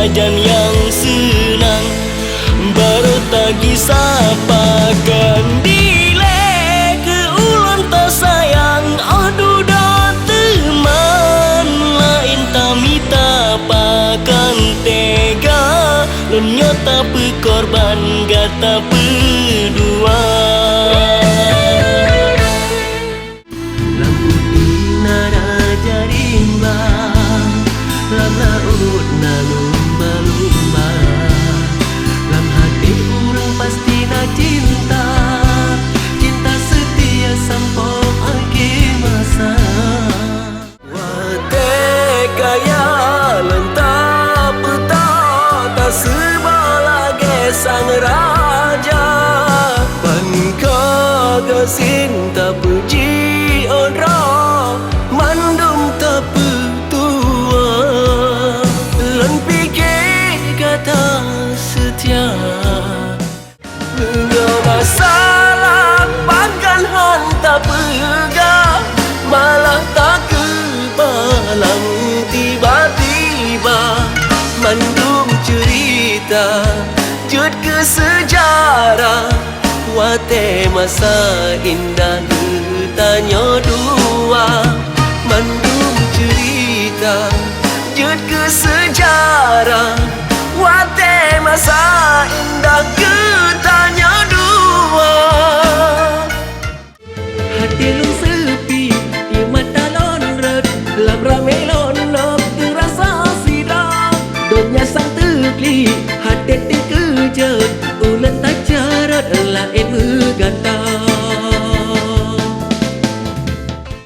sajan yang senang baru tagi sapakan dile ke ulun tak sayang. Oh duda teman lain tami tapakan tega lun nyota pekorban gata pedua. Lam laut na lumba-lumba, lam hati urang pasti na cinta, cinta setia sampai akhir masa. Wate kaya lentah peta tak sebalage sang raja, bangka gasin tak puji orang mandum tak setia. Engkau masalah bahkan hantar pega malah tak kebalang tiba-tiba mandum cerita jut ke sejarah wate masa indah tanya dua mandum cerita jut ke sejarah wate masa indah ketanya dua. Hati lu sepi, di mata lonret, lam rame lonop, terasa sidang. Dunia sang tegli, hati terkejut, ulet tak jarat, lain bergata.